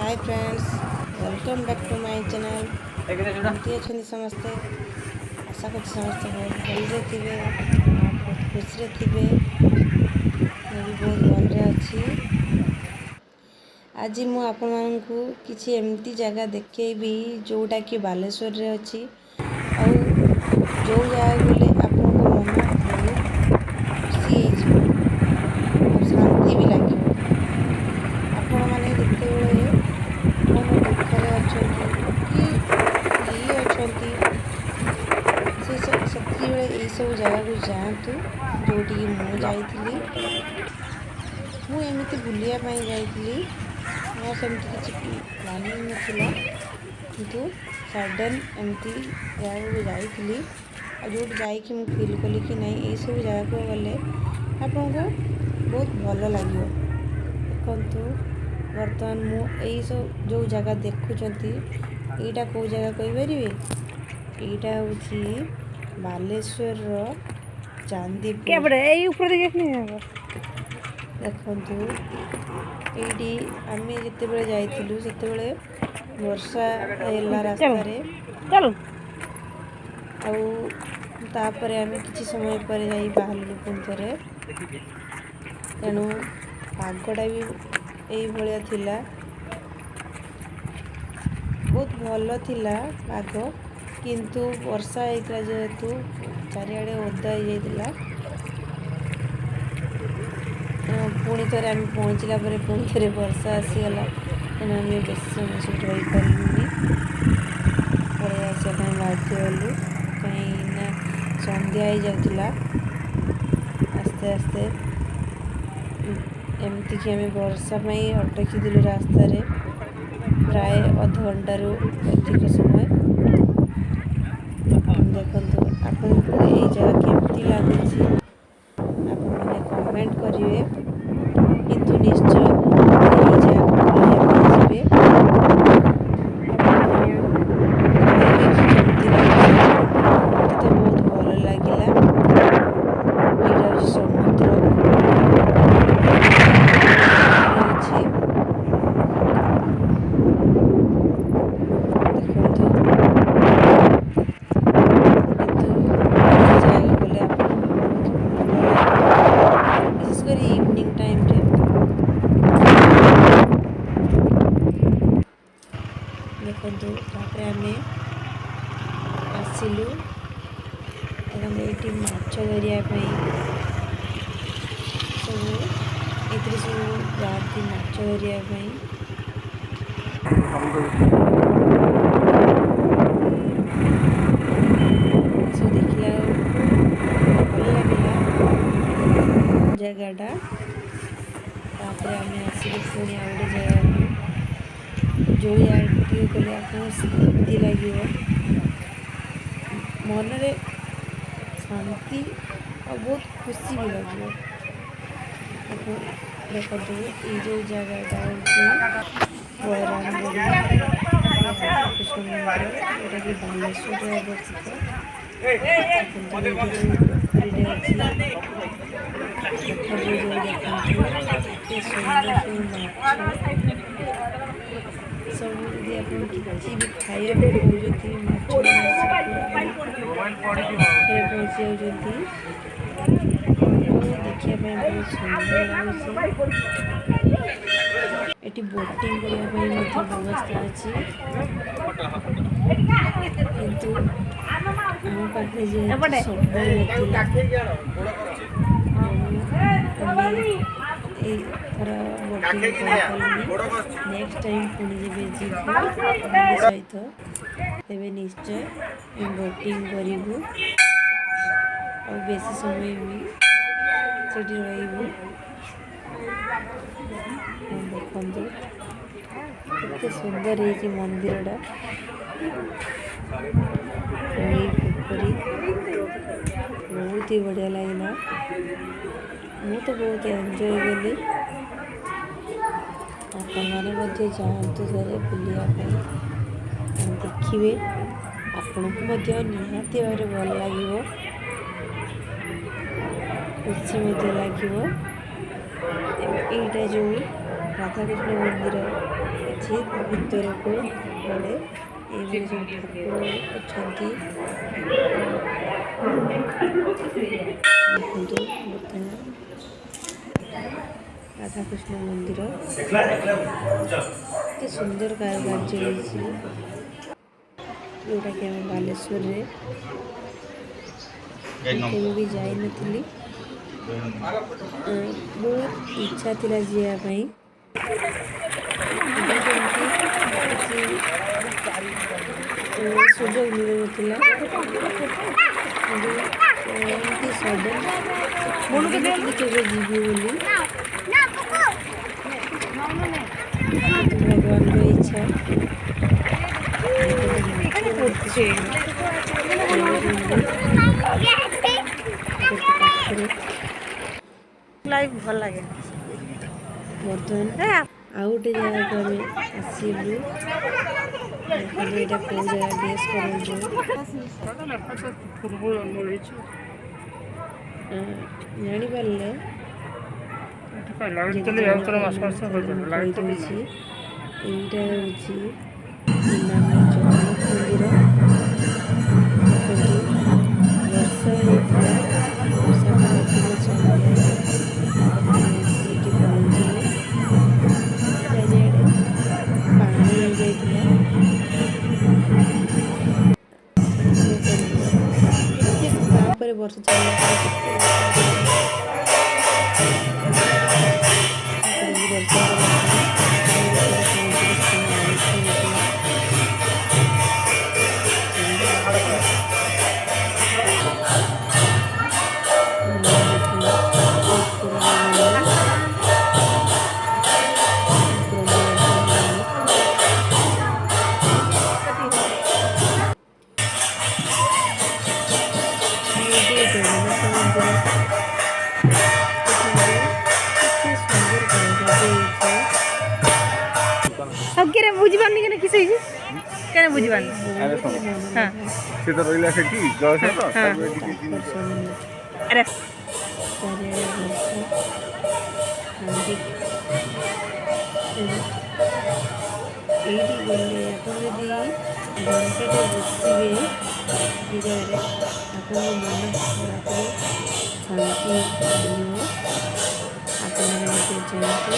Hi friends, welcome back to my channel. केमती अच्छा समस्ते आशा कर समस्ते बहुत भलरे थे बहुत खुशी थे। मैं भी बहुत भलरे अच्छी। आज मु आपण मानकु किछि एमती जगह देखेबी जोटा कि बालेश्वर रे अच्छी आउ जो जगह गले आपन को मन बहुत खुशी हो शांति भी लगे। आपण माने देखते बेले मन दुखरे अछंती कि फ्री अछंती से सती बेले एई सब जगह को जातु जोटी मु जाइथिली। मु एमिति बुलिया पई जाइथिली। मोर सेमती किछि प्लानिंग नथिला किंतु सडन एमती जगह को जाइथिली आ जोट जाइकि मु फील कली कि नहीं एई सब जगह को गले आपन को बहुत भलो लागियो। देखंतु वर्तमान मु एई सब जो जगह देखुचंती एटा को जगह कहि परिबे? एटा होची बालेश्वर रो चांदीपुर। केबड़े एई ऊपर देखने है। देखंतु एडी आमे जते बेले जाइथिलु सेते बेले वर्षा एला रास्ता रे चल आउ तापरे आमे किछि समय पर जाई बाहरलु पुंतरे तेनु पागडा भी एई भलिया थिला। बहुत भलो थिला पाग किंतु वर्षा हेतला जेहेतु चारिआडे ओदा हो जाइतिला। पुणी थोड़े आम पहुँचला पुणी थे वर्षा आसीगला तेना आम बेस समय से रही पारूनी पड़े आसा बाध्य हलु कहीं सन्ध्या हो जाता। आस्ते आस्ते एमती कि आम वर्षा अटकी दिलु रास्तार प्राय अध घंटारू अधिक समय। देखो आपको ये जगह केमती लगुच आपने कमेंट करेंगे किंतु निश्चय ये जगह बुलाइए तो बहुत भल लगे। यहाँ समुद्र इवनिंग टाइम रे देखो आम आसिलु एवं ये माछ धरिया सब ए सब जाती माछ धरिया सब देखला भल लगे जगहटा। आम आसिलु पुणी आ गए जगह जो जगह गले आपको शांति लगे मनरे शांति और बहुत खुशी भी लगे। देखो ये जो जगहटा बलराम कृष्ण मंदिर जोटा कि बालेश्वर अवस्थित सब यदि आप किसी भी खाइए पहुँचती पहुँच देखा बहुत सुंदर लगे। ये बोटिंग करने व्यवस्था अच्छी किंतु आम पाखे थर बोटिंग नेक्स्ट टाइम पुणी जब जीव सहित तेरे निश्चय बोटिंग करूँ और बेसी समय भी सेठी रही। देखो केते सुंदर है मंदिरटा पोखरी बहुत ही बढ़िया लगे। मु तो बहुत एंजॉय कली। आपने जातु थे बुलिया देखिए आपन को निहाती भाव भल लगे खुशी लगे। यहाँ जो राधाकृष्ण मंदिर ଯାଇଛି ଭିତରକୁ ଗଲେ ଏଇଭଳି ସବୁ ଠାକୁର ଅଛନ୍ତି। ଦେଖନ୍ତୁ ବର୍ତ୍ତମାନ ରାଧାକୃଷ୍ଣ ମନ୍ଦିର କେତେ ସୁନ୍ଦର କାରୁକାର୍ଯ୍ୟ ହେଇଛି, ଯେଉଁଟାକି ଆମେ ବାଲେଶ୍ୱରରେ କେବେ ବି ଯାଇନଥିଲି। ବହୁତ ଇଚ୍ଛା ଥିଲା ଯିବା ପାଇଁ, ସୁଯୋଗ ମିଳୁନଥିଲା। ଏମିତି ସଡନ୍ ଭାବିନଥିଲି କେବେ ଯିବି ବୋଲି, ଭଗବାନଙ୍କ ଇଚ୍ଛା। ଲାଇଭ ଭଲ ଲାଗେ। ବର୍ତ୍ତମାନ ଆଉ ଗୋଟେ ଜାଗାକୁ ଆମେ ଆସିଲୁ। ଦେଖନ୍ତୁ ଏଇଟା କେଉଁ ଜାଗା ଗେସ୍ କରନ୍ତୁ। ଜାଣିପାରିଲେ କହିଦେଉଛି। ଏଇଟା ହେଉଛି ଇମାମି ଜଗନ୍ନାଥ ମନ୍ଦିର। ଦେଖନ୍ତୁ ବର୍ଷା ହେଇଥିଲା, ବର୍ଷା ପଡ଼ିଥିବା ସମୟରେ ଆମେ ସେଇଠି ପହଞ୍ଚିଲୁ। ଚାରିଆଡ଼େ ପାଣି ହେଇଯାଇଥିଲା। ତାପରେ ବର୍ଷା ଛାଡ଼ିଲା ପରେ ଆଉ କେରେ ବୁଝିପାରୁନି କେନେ କିସ ହେଇଛି କେନେ ବୁଝିପାରୁନି। ହଁ ସେ ତ ରହିଲା ସେଠି ଜଳସେନ ଆରେ ଏଇଠି ଗଲେ ଆପଣ ଯଦି ଘଣ୍ଟାଟେ ବସିବେ ଏ ଜାଗାରେ, ଆପଣଙ୍କ ମନ ପୁରାପୁରି ଶାନ୍ତି ମିଳିବ। ଆପଣମାନେ ମଧ୍ୟ ଯାଆନ୍ତୁ।